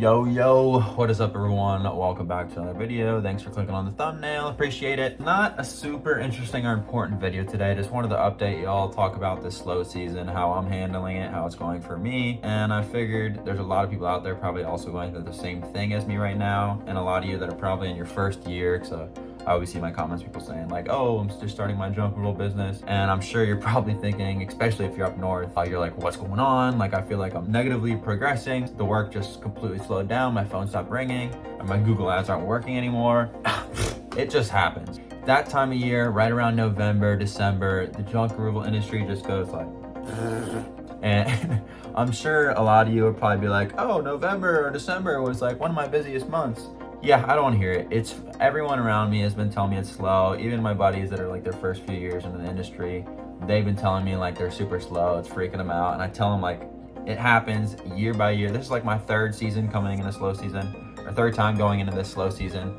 Yo, what is up everyone? Welcome back to another video. Thanks for clicking on the thumbnail, appreciate it. Not a super interesting or important video today. Just wanted to update y'all, talk about this slow season, how I'm handling it, how it's going for me. And I figured there's a lot of people out there probably also going through the same thing as me right now. And a lot of you that are probably in your first year, so I always see my comments, people saying like, oh, I'm just starting my junk roll business. And I'm sure you're probably thinking, especially if you're up north, you're like, what's going on? Like, I feel like I'm negatively progressing. The work just completely slowed down. My phone stopped ringing and my Google ads aren't working anymore. It just happens. That time of year, right around November, December, the junk removal industry just goes like, and I'm sure a lot of you would probably be like, oh, November or December was like one of my busiest months. Yeah, I don't want to hear it. It's everyone around me has been telling me it's slow. Even my buddies that are like their first few years in the industry, they've been telling me like they're super slow. It's freaking them out. And I tell them like it happens year by year. This is like my third season coming in the slow season, or third time going into this slow season.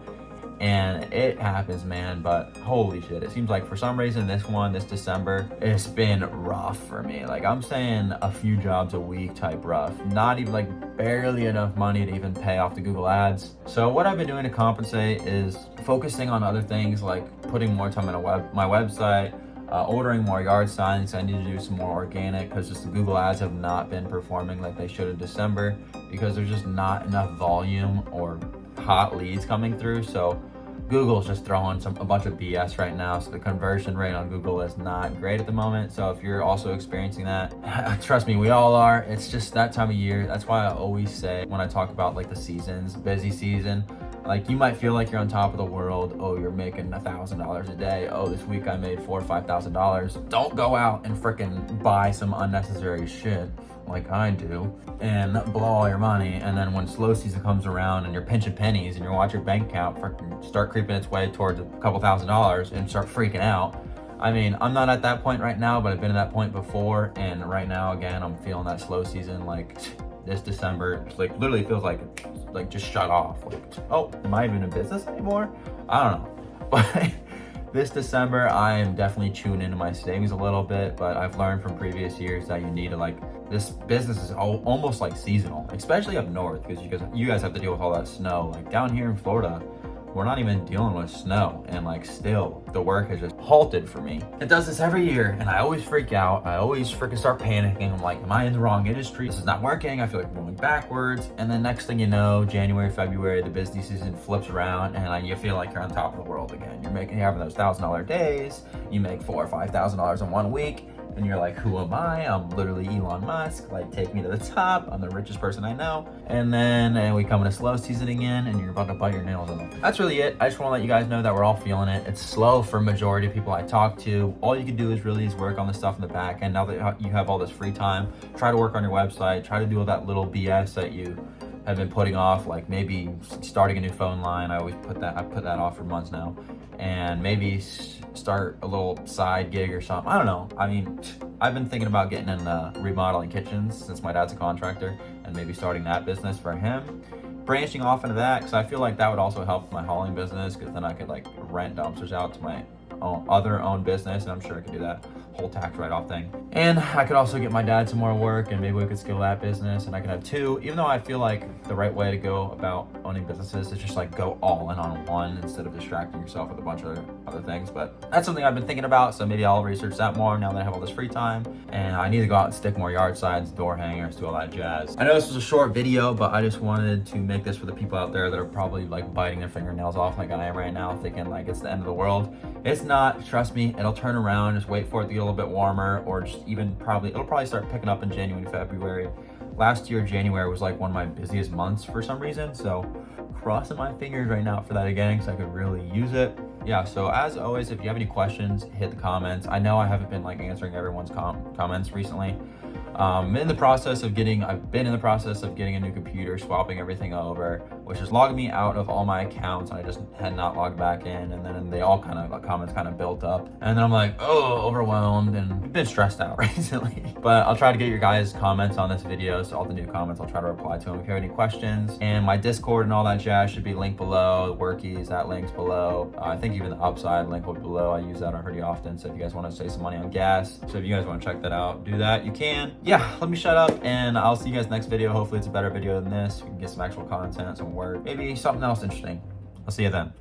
And it happens, man, but holy shit. It seems like for some reason this December, it's been rough for me. Like I'm saying a few jobs a week type rough. Not even like barely enough money to even pay off the Google ads. So what I've been doing to compensate is focusing on other things like putting more time on my website, ordering more yard signs. I need to do some more organic because just the Google ads have not been performing like they should in December because there's just not enough volume or hot leads coming through. So Google's just throwing a bunch of BS right now. So the conversion rate on Google is not great at the moment. So if you're also experiencing that, trust me, we all are. It's just that time of year. That's why I always say when I talk about like the seasons, busy season, like you might feel like you're on top of the world. Oh, you're making $1,000 a day. Oh, this week I made $4,000 or $5,000. Don't go out and freaking buy some unnecessary shit like I do and blow all your money. And then when slow season comes around and you're pinching pennies and you watch your bank account freaking start creeping its way towards a couple $1,000s and start freaking out. I mean, I'm not at that point right now, but I've been at that point before. And right now, again, I'm feeling that slow season. Like this December, like literally feels like just shut off. Like, oh, am I even in business anymore? I don't know. But this December, I am definitely tuning into my savings a little bit, but I've learned from previous years that you need to this business is almost like seasonal, especially up north, because you guys have to deal with all that snow. Like down here in Florida, we're not even dealing with snow, and like still the work has just halted for me. It does this every year and I always freak out. I always freaking start panicking. I'm like, am I in the wrong industry? This is not working. I feel like I'm going backwards. And then next thing you know, January, February, the business season flips around and you feel like you're on top of the world again. You're having those $1,000 days. You make $4,000 or $5,000 in 1 week. And you're like, who am I? I'm literally Elon Musk. Like, take me to the top. I'm the richest person I know. And then we come in a slow season again, and you're about to bite your nails off. That's really it. I just want to let you guys know that we're all feeling it. It's slow for majority of people I talk to. All you can do is really work on the stuff in the back end. Now that you have all this free time, try to work on your website. Try to do all that little BS that you have been putting off, like maybe starting a new phone line. I put that off for months now. And maybe start a little side gig or something. I don't know. I mean, I've been thinking about getting in remodeling kitchens since my dad's a contractor, and maybe starting that business for him. Branching off into that, because I feel like that would also help my hauling business, because then I could like rent dumpsters out to my own business, and I'm sure I could do that whole tax write-off thing. And I could also get my dad some more work, and maybe we could scale that business, and I could have two. Even though I feel like the right way to go about owning businesses is just like go all in on one instead of distracting yourself with a bunch of other things. But that's something I've been thinking about, so maybe I'll research that more now that I have all this free time. And I need to go out and stick more yard signs, door hangers, do all that jazz. I know this was a short video, but I just wanted to make this for the people out there that are probably like biting their fingernails off like I am right now, thinking like it's the end of the world. It's not. Trust me, it'll turn around. Just wait for it to get a little bit warmer, or just even it'll probably start picking up in January, February. Last year, January was like one of my busiest months for some reason. So crossing my fingers right now for that again, because I could really use it. Yeah, so as always, if you have any questions, hit the comments. I know I haven't been like answering everyone's comments recently. I've been in the process of getting a new computer, swapping everything over, which has logged me out of all my accounts. I just had not logged back in, and then comments kind of built up, and then I'm like, oh, overwhelmed and been stressed out recently. But I'll try to get your guys' comments on this video, so all the new comments, I'll try to reply to them if you have any questions. And my Discord and all that jazz should be linked below. The workies, that link's below. I think even the upside link will be below. I use that pretty often, so if you guys want to save some money on gas, so if you guys want to check that out, do that, you can. yeah, let me shut up and I'll see you guys next video. Hopefully it's a better video than this. We can get some actual content, some work, maybe something else interesting. I'll see you then.